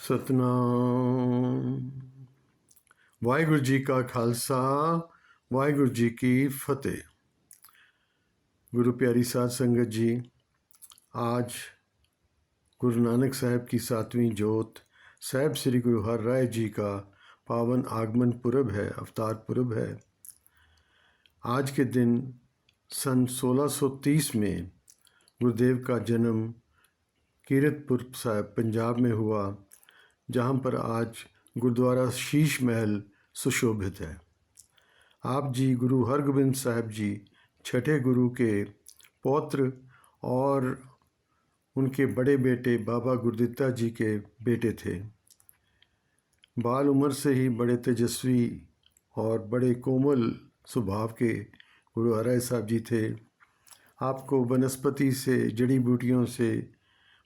ਸਤਨਾਮ। ਵਾਹਿਗੁਰੂ ਜੀ का खालसा, वाहिगुरु जी की फतेह। गुरु प्यारी साध संगत जी, आज गुरु नानक साहब की 7वीं जोत साहब श्री गुरु हर राय जी का पावन आगमन पुरब है, अवतार पुरब है। आज के दिन सन 1630 में गुरुदेव का जन्म कीरतपुर साहिब पंजाब में हुआ, जहाँ पर आज गुरुद्वारा शीश महल सुशोभित है। आप जी गुरु हरगोबिंद साहब जी छठे गुरु के पौत्र और उनके बड़े बेटे बाबा गुरदित्ता जी के बेटे थे। बाल उम्र से ही बड़े तेजस्वी और बड़े कोमल स्वभाव के गुरु हराय साहब जी थे। आपको वनस्पति से, जड़ी बूटियों से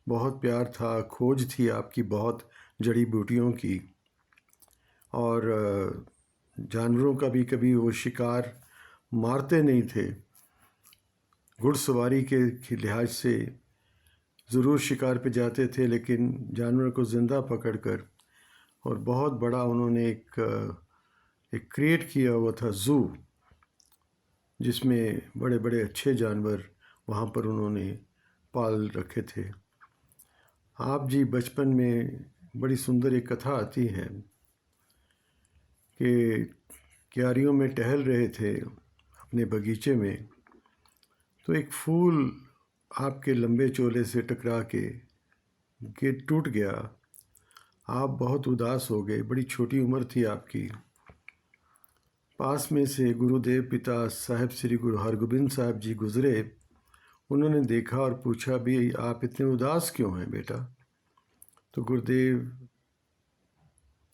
बहुत प्यार था, खोज थी आपकी बहुत जड़ी बूटियों की, और जानवरों का भी कभी वो शिकार मारते नहीं थे। घुड़सवारी के लिहाज से ज़रूर शिकार पे जाते थे, लेकिन जानवर को ज़िंदा पकड़कर, और बहुत बड़ा उन्होंने एक क्रिएट किया हुआ था ज़ू, जिसमें बड़े बड़े अच्छे जानवर वहाँ पर उन्होंने पाल रखे थे। आप जी बचपन में बड़ी सुंदर एक कथा आती है कि क्यारियों में टहल रहे थे अपने बगीचे में, तो एक फूल आपके लंबे चोले से टकरा के गिर टूट गया। आप बहुत उदास हो गए, बड़ी छोटी उम्र थी आपकी। पास में से गुरुदेव पिता साहब श्री गुरु हरगोबिंद साहब जी गुजरे। उन्होंने देखा और पूछा, भी आप इतने उदास क्यों हैं बेटा? तो गुरुदेव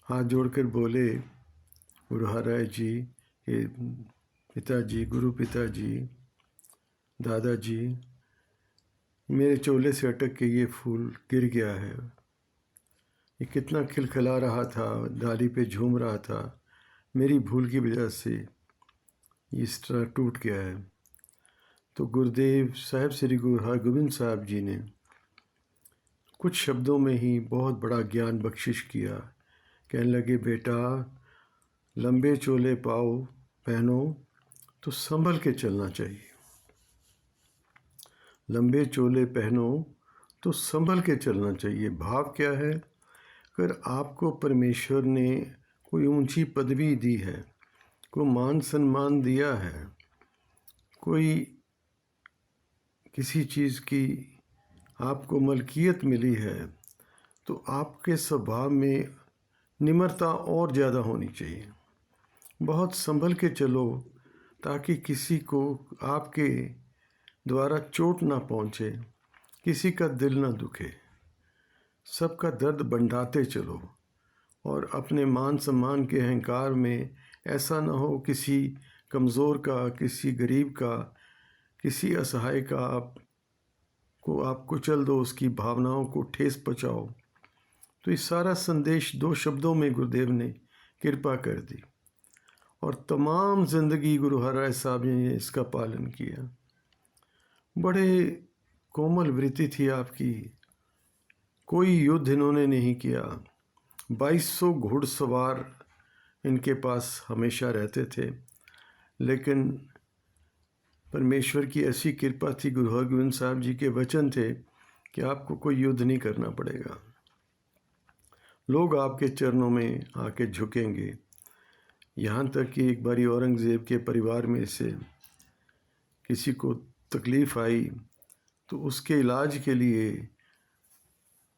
हाथ जोड़कर बोले, गुरु हराय जी के पिताजी, गुरु पिताजी, दादाजी, मेरे चोले से अटक के ये फूल गिर गया है। ये कितना खिलखिला रहा था, डाली पे झूम रहा था, मेरी भूल की वजह से इस तरह टूट गया है। तो गुरुदेव साहब श्री गुरु हरगोबिंद साहब जी ने कुछ शब्दों में ही बहुत बड़ा ज्ञान बख्शिश किया। कहने लगे, बेटा लंबे चोले पाओ पहनो तो संभल के चलना चाहिए। लंबे चोले पहनो तो संभल के चलना चाहिए। भाव क्या है? अगर आपको परमेश्वर ने कोई ऊंची पदवी दी है, कोई मान सम्मान दिया है, कोई किसी चीज़ की आपको मलकियत मिली है, तो आपके स्वभाव में निम्रता और ज़्यादा होनी चाहिए। बहुत संभल के चलो, ताकि किसी को आपके द्वारा चोट ना पहुँचे, किसी का दिल ना दुखे। सबका दर्द बंटाते चलो, और अपने मान सम्मान के अहंकार में ऐसा ना हो किसी कमज़ोर का, किसी गरीब का, किसी असहाय का आप कुचल दो, उसकी भावनाओं को ठेस पहुँचाओ। तो इस सारा संदेश 2 शब्दों में गुरुदेव ने कृपा कर दी, और तमाम ज़िंदगी गुरु हराय साहब ने इसका पालन किया। बड़े कोमल वृत्ति थी आपकी, कोई युद्ध इन्होंने नहीं किया। 2200 घुड़सवार इनके पास हमेशा रहते थे, लेकिन परमेश्वर की ऐसी कृपा थी, गुरु हरगोबिंद साहब जी के वचन थे कि आपको कोई युद्ध नहीं करना पड़ेगा। लोग आपके चरणों में आके झुकेंगे। यहाँ तक कि एक बारी औरंगज़ेब के परिवार में से किसी को तकलीफ़ आई, तो उसके इलाज के लिए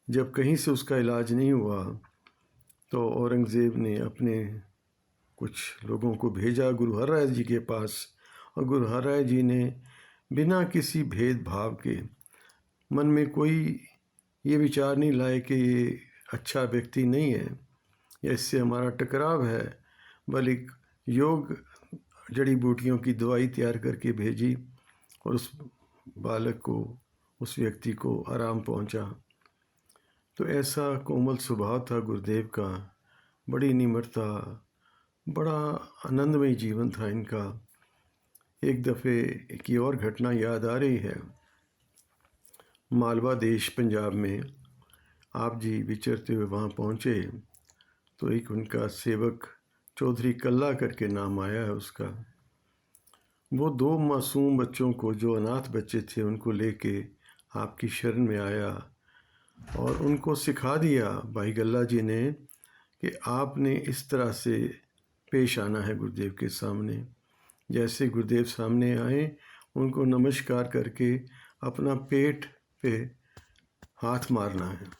जब कहीं से उसका इलाज नहीं हुआ, तो औरंगज़ेब ने अपने कुछ लोगों को भेजा गुरु हरराय जी के पास, और गुरु हरराय जी ने बिना किसी भेदभाव के, मन में कोई ये विचार नहीं लाए कि ये अच्छा व्यक्ति नहीं है या इससे हमारा टकराव है, बल्कि योग जड़ी बूटियों की दवाई तैयार करके भेजी, और उस बालक को, उस व्यक्ति को आराम पहुंचा। तो ऐसा कोमल स्वभाव था गुरुदेव का, बड़ी निम्रता, बड़ा आनंदमय जीवन था इनका। एक दफ़े की और घटना याद आ रही है। मालवा देश पंजाब में आप जी विचरते हुए वहाँ पहुँचे तो एक उनका सेवक चौधरी कल्ला करके नाम आया है उसका, वो 2 मासूम बच्चों को, जो अनाथ बच्चे थे, उनको लेके आपकी शरण में आया और उनको सिखा दिया भाई गल्ला जी ने कि आपने इस तरह से पेश आना है गुरुदेव के सामने। जैसे गुरुदेव सामने आए, उनको नमस्कार करके अपना पेट पे हाथ मारना है।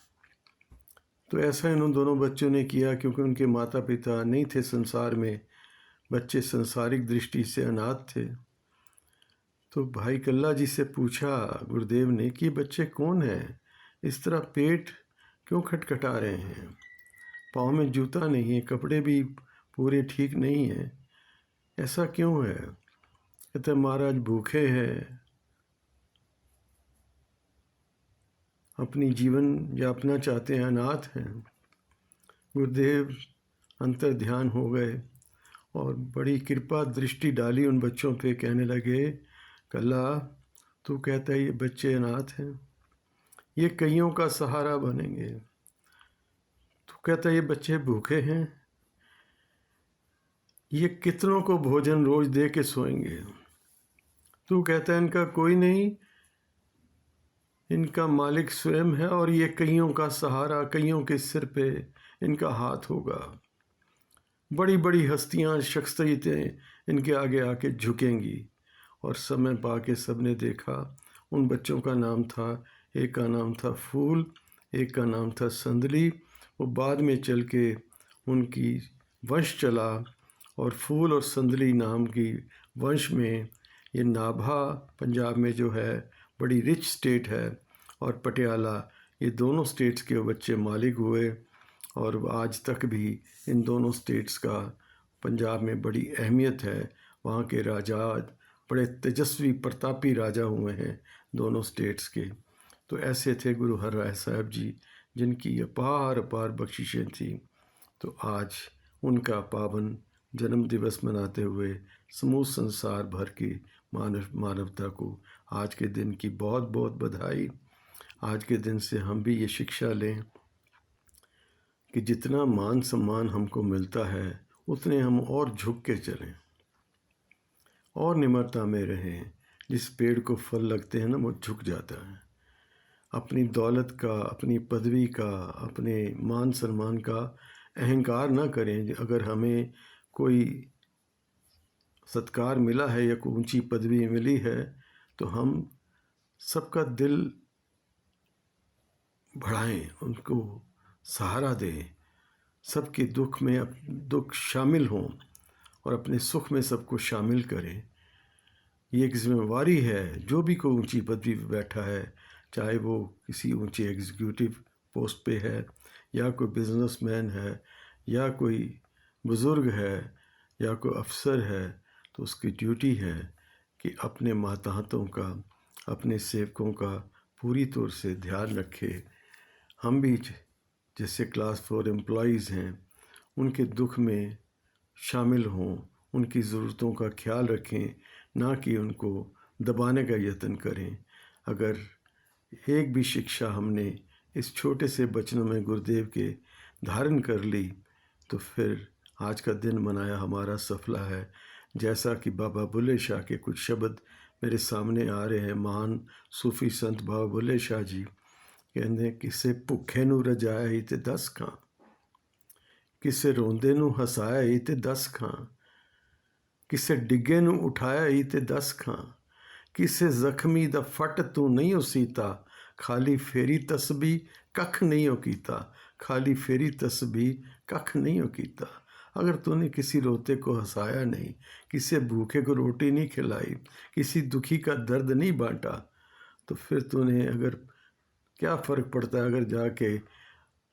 तो ऐसा इन दोनों बच्चों ने किया, क्योंकि उनके माता पिता नहीं थे संसार में, बच्चे संसारिक दृष्टि से अनाथ थे। तो भाई कल्ला जी से पूछा गुरुदेव ने कि बच्चे कौन हैं, इस तरह पेट क्यों खटखटा रहे हैं, पाँव में जूता नहीं है, कपड़े भी पूरे ठीक नहीं हैं, ऐसा क्यों है? कहते महाराज भूखे हैं, अपनी जीवन यापना चाहते हैं, अनाथ हैं। गुरुदेव अंतर ध्यान हो गए और बड़ी कृपा दृष्टि डाली उन बच्चों पे, कहने लगे कल्ला तू कहता है ये बच्चे अनाथ हैं, ये कईयों का सहारा बनेंगे। तू कहता है ये बच्चे भूखे हैं, ये कितनों को भोजन रोज दे के सोएंगे। तू कहता है इनका कोई नहीं, इनका मालिक स्वयं है और ये कईयों का सहारा, कईयों के सिर पे इनका हाथ होगा। बड़ी बड़ी हस्तियां, शख्सियतें इनके आगे आके झुकेंगी। और समय पाके सबने देखा, उन बच्चों का नाम था, एक का नाम था फूल, एक का नाम था संदली। वो बाद में चल के उनकी वंश चला और फूल और संदली नाम की वंश में ये नाभा पंजाब में जो है बड़ी रिच स्टेट है, और पटियाला, ये दोनों स्टेट्स के बच्चे मालिक हुए। और आज तक भी इन दोनों स्टेट्स का पंजाब में बड़ी अहमियत है। वहाँ के राजा बड़े तेजस्वी प्रतापी राजा हुए हैं दोनों स्टेट्स के। तो ऐसे थे गुरु हर राय साहब जी, जिनकी अपार अपार बख्शिशें थी। तो आज उनका पावन जन्म दिवस मनाते हुए समूह संसार भर की मानवता को आज के दिन की बहुत बहुत बधाई। आज के दिन से हम भी ये शिक्षा लें कि जितना मान सम्मान हमको मिलता है, उतने हम और झुक के चलें और निम्रता में रहें। जिस पेड़ को फल लगते हैं ना, वो झुक जाता है। अपनी दौलत का, अपनी पदवी का, अपने मान सम्मान का अहंकार ना करें। अगर हमें कोई सत्कार मिला है या कोई ऊंची पदवी मिली है, तो हम सबका दिल बढ़ाएं, उनको सहारा दें, सबके दुख में दुख शामिल हों और अपने सुख में सबको शामिल करें। ये एक जिम्मेवारी है। जो भी कोई ऊंची पदवी पर बैठा है, चाहे वो किसी ऊंचे एग्जीक्यूटिव पोस्ट पे है, या कोई बिजनेसमैन है, या कोई बुज़ुर्ग है, या कोई अफसर है, तो उसकी ड्यूटी है कि अपने मातहतों का, अपने सेवकों का पूरी तौर से ध्यान रखे। हम भी जैसे क्लास 4 एम्प्लॉयज़ हैं, उनके दुख में शामिल हों, उनकी ज़रूरतों का ख्याल रखें, ना कि उनको दबाने का यत्न करें। अगर एक भी शिक्षा हमने इस छोटे से बचनों में गुरुदेव के धारण कर ली, तो फिर आज का दिन मनाया हमारा सफला है। जैसा कि बाबा बुल्ले शाह के कुछ शब्द मेरे सामने आ रहे हैं, महान सूफ़ी संत बाबा बुल्ले शाह जी कहते, किसे भुखे नूं रजाया ही ते 10 खां, किसे रोंदे नूं हसाया ही ते 10 खां, किसे डिगे नूं उठाया ही ते 10 खां, किसे जख्मी दा फट तू नहीं उसीता, खाली फेरी तस्बी कख नहीं हो कीता, खाली फेरी तस्बी कख नहीं हो कीता। अगर तूने किसी रोते को हंसाया नहीं, किसी भूखे को रोटी नहीं खिलाई, किसी दुखी का दर्द नहीं बांटा, तो फिर तूने अगर क्या फ़र्क पड़ता है अगर जाके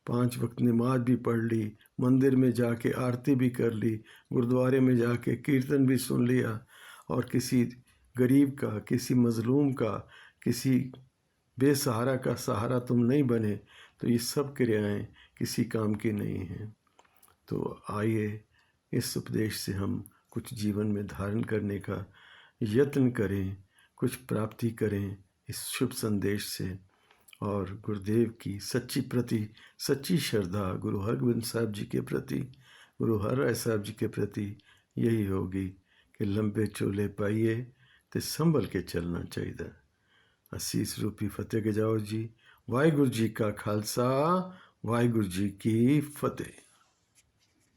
5 वक्त नमाज भी पढ़ ली, मंदिर में जाके आरती भी कर ली, गुरुद्वारे में जाके कीर्तन भी सुन लिया, और किसी गरीब का, किसी मज़लूम का, किसी बेसहारा का सहारा तुम नहीं बने, तो ये सब क्रियाएं किसी काम की नहीं हैं। तो आइए इस उपदेश से हम कुछ जीवन में धारण करने का यत्न करें, कुछ प्राप्ति करें इस शुभ संदेश से, और गुरुदेव की सच्ची श्रद्धा गुरु हरगोबिंद साहब जी के प्रति, गुरु हरराय साहब जी के प्रति यही होगी कि लंबे चोले पाइए तो संभल के चलना चाहिए। असीस रूपी फतेह के जाओ जी। वाहिगुरु जी का खालसा, वाहिगुरु जी की फतेह।